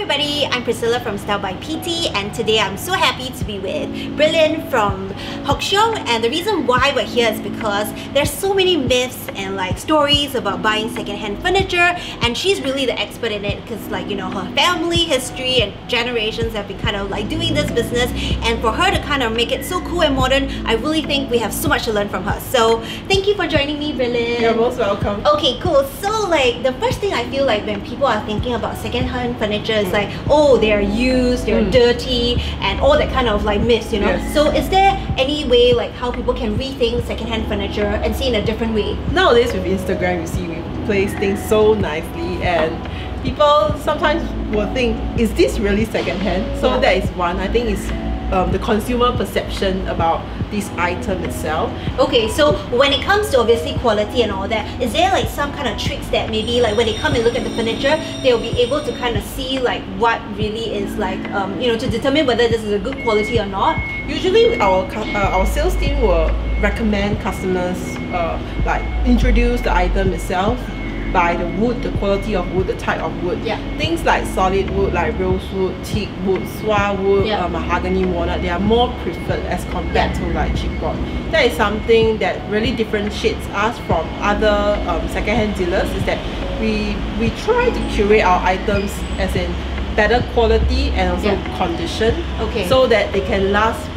everybody, I'm Priscilla from STYLEDBYPT, and today I'm so happy to be with Brillyn from Hocksiong. And the reason why we're here is because there's so many myths and like stories about buying secondhand furniture, and she's really the expert in it because, like, you know, her family history and generations have been kind of like doing this business, and for her to kind of make it so cool and modern, I really think we have so much to learn from her. So thank you for joining me, Brillyn. You're most welcome. Okay, cool. So like the first thing I feel like when people are thinking about secondhand furniture is like, oh, they're used, they're dirty, and all that kind of like myths, you know. Yes. So is there any way like how people can rethink secondhand furniture and see in a different way? Nowadays with Instagram, you see we place things so nicely, and people sometimes will think, is this really secondhand? So that is one. I think it's the consumer perception about this item itself. Okay, so when it comes to obviously quality and all that, is there like some kind of tricks that maybe like when they come and look at the furniture, they'll be able to kind of see like what really is like, you know, to determine whether this is a good quality or not? Usually our sales team will recommend customers like introduce the item itself by the wood, the quality of wood, the type of wood. Things like solid wood like rosewood, teak wood, swar wood, mahogany, walnut, they are more preferred as compared to like cheap wood. That is something that really differentiates us from other secondhand dealers, is that we try to curate our items as in better quality and also condition, so that they can last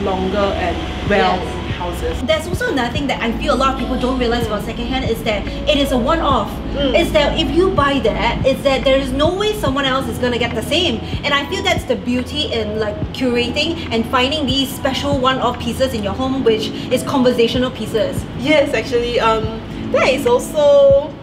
longer and well. Houses. There's also another thing that I feel a lot of people don't realize about secondhand is that it is a one-off. It's that if you buy that, it's that there is no way someone else is gonna get the same. And I feel that's the beauty in like curating and finding these special one-off pieces in your home, which is conversational pieces. Yes, actually, that is also,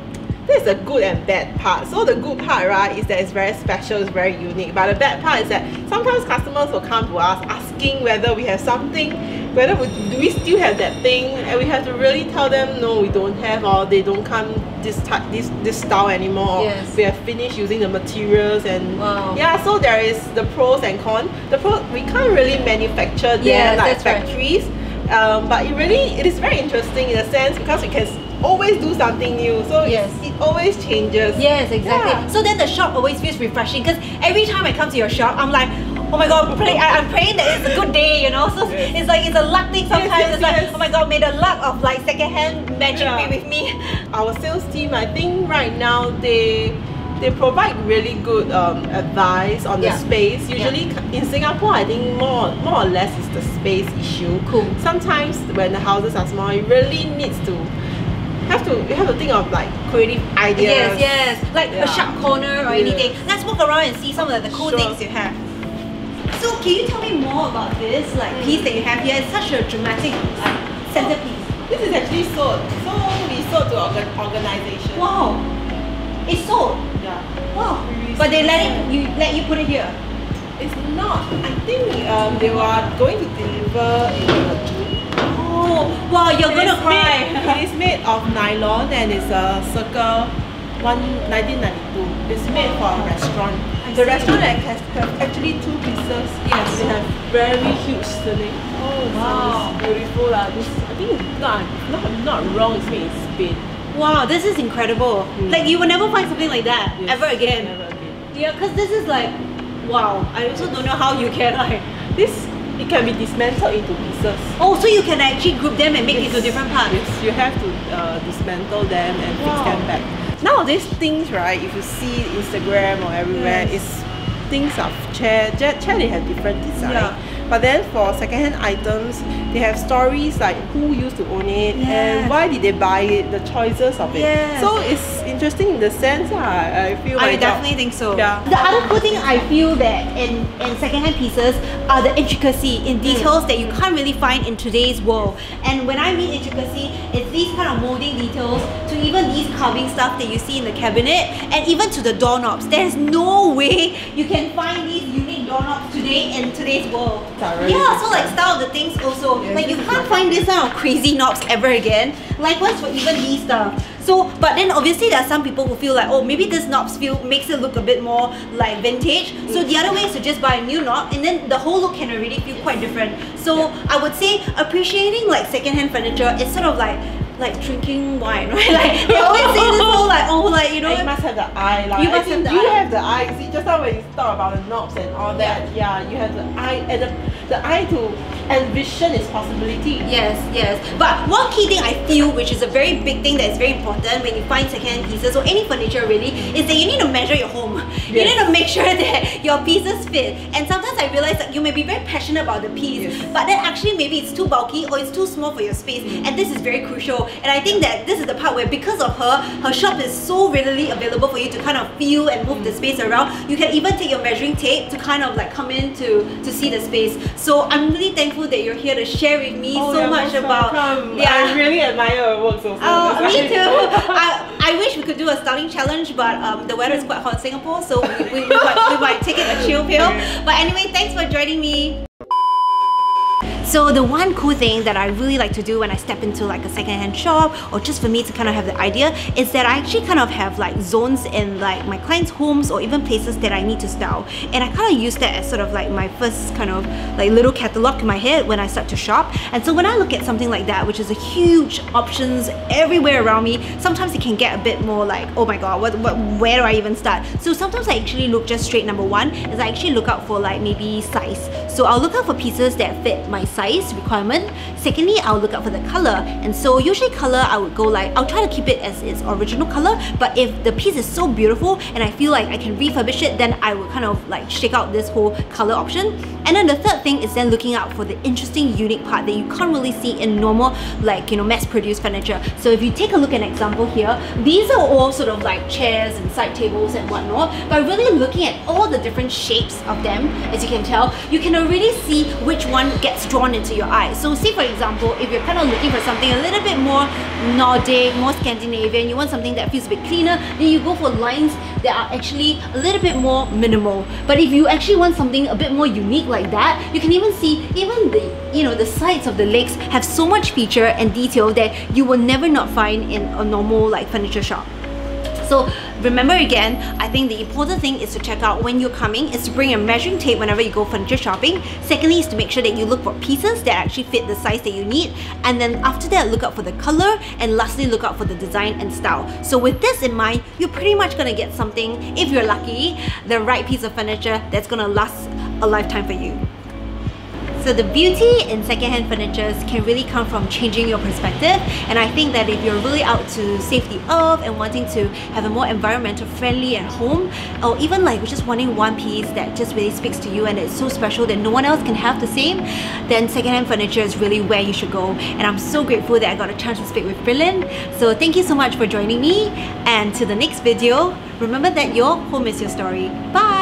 there's a good and bad part. So the good part, right, is that it's very special, it's very unique. But the bad part is that sometimes customers will come to us asking whether we have something, whether do we still have that thing, and we have to really tell them no, we don't have, or they don't come this type, this style anymore. We have finished using the materials, and yeah, so there is the pros and cons. The pros, we can't really manufacture there like factories, but it is very interesting in a sense because we can always do something new, so it always changes. Yes, exactly. So then the shop always feels refreshing because every time I come to your shop, I'm like, oh my god, I'm praying that it's a good day, you know. So it's like, it's a luck thing sometimes. It's like, oh my god, may the luck of like secondhand magic be with me. Our sales team, I think right now they provide really good advice on the space. Usually in Singapore, I think more or less is the space issue. Sometimes when the houses are small, it really needs to you have to think of like creative ideas. Like a sharp corner or anything. Let's walk around and see some of the cool things you have. So can you tell me more about this piece that you have here? It's such a dramatic centerpiece. This is actually sold. So we sold to organization. Wow, it's sold. Wow. But they let you put it here. It's not. I think they were going to deliver in June. Oh, wow, you're gonna cry. It is made of nylon, and it's a circa 1992. It's made for a restaurant. The restaurant has actually 2 pieces. They have very huge ceiling. Oh wow, so it's beautiful. This, I think it's not wrong, it's made in Spain. Wow, this is incredible. Like you will never find something like that ever again. Never again. Yeah, because this is like, wow. I also don't know how you can like this. It can be dismantled into pieces. Oh, so you can actually group them and make it into different parts? Yes, you have to dismantle them and fix them back. Nowadays things, right, if you see Instagram or everywhere, it's things of chair they have different design. But then for secondhand items, they have stories like who used to own it and why did they buy it, the choices of it. So it's interesting in the sense, I feel I definitely think so. The other cool thing I feel that in secondhand pieces are the intricacy in details that you can't really find in today's world. And when I mean intricacy, it's these kind of molding details to even these carving stuff that you see in the cabinet, and even to the doorknobs. There's no way you can find these unique doorknobs today in today's world. So like style of the things also. Like you can't find this kind of crazy knobs ever again. Likewise for even these stuff. So, but then obviously there are some people who feel like, oh, maybe this knobs makes it look a bit more like vintage. So the other way is to just buy a new knob, and then the whole look can already feel quite different. So I would say appreciating like secondhand furniture is sort of like like drinking wine, right? Like they always say this whole like, oh, like, you know, and you must have the eye. Like, you must have the you eye. have the eye. See, just now when you talk about the knobs and all that, yeah, you have the eye, and the eye to envision its possibility. Yes, yes. But one key thing I feel, which is a very big thing that is very important when you find secondhand pieces or any furniture really, is that you need to measure your home. You need to make sure that your pieces fit. And sometimes I realize that you may be very passionate about the piece, but then actually maybe it's too bulky or it's too small for your space. And this is very crucial. And I think that this is the part where, because of her shop is so readily available for you to kind of feel and move the space around. You can even take your measuring tape to kind of like come in to see the space. So I'm really thankful that you're here to share with me so much about. I really admire your work also. Oh, me too. I wish we could do a styling challenge, but the weather is quite hot in Singapore, so we might take it a chill pill. But anyway, thanks for joining me. So the one cool thing that I really like to do when I step into like a secondhand shop, or just for me to kind of have the idea, is that I actually kind of have like zones in like my clients' homes or even places that I need to style. And I kind of use that as sort of like my first kind of like little catalog in my head when I start to shop. And so when I look at something like that, which is a huge options everywhere around me, sometimes it can get a bit more like, oh my god, where do I even start? So sometimes I actually look just straight. Number one is I actually look out for like maybe size. So I'll look out for pieces that fit my size requirement. Secondly, I'll look out for the color, and so usually color I would go like, I'll try to keep it as its original color, but if the piece is so beautiful and I feel like I can refurbish it, then I would kind of like shake out this whole color option. And then the third thing is then looking out for the interesting, unique part that you can't really see in normal, like, you know, mass-produced furniture. So if you take a look at an example here, these are all sort of like chairs and side tables and whatnot, but really looking at all the different shapes of them, as you can tell, you can already see which one gets drawn into your eye. So say for example, if you're kind of looking for something a little bit more Nordic, more Scandinavian, you want something that feels a bit cleaner, then you go for lines that are actually a little bit more minimal. But if you actually want something a bit more unique like that, you can even see even the, you know, the sides of the legs have so much feature and detail that you will never not find in a normal like furniture shop. So remember again, I think the important thing is to check out when you're coming is to bring a measuring tape whenever you go furniture shopping. Secondly is to make sure that you look for pieces that actually fit the size that you need. And then after that, look out for the color. And lastly, look out for the design and style. So with this in mind, you're pretty much gonna get something, if you're lucky, the right piece of furniture that's gonna last a lifetime for you. So the beauty in secondhand furniture can really come from changing your perspective, and I think that if you're really out to save the earth and wanting to have a more environmental friendly at home, or even like just wanting one piece that just really speaks to you and it's so special that no one else can have the same, then secondhand furniture is really where you should go. And I'm so grateful that I got a chance to speak with Brillyn. So thank you so much for joining me, and to the next video, remember that your home is your story. Bye!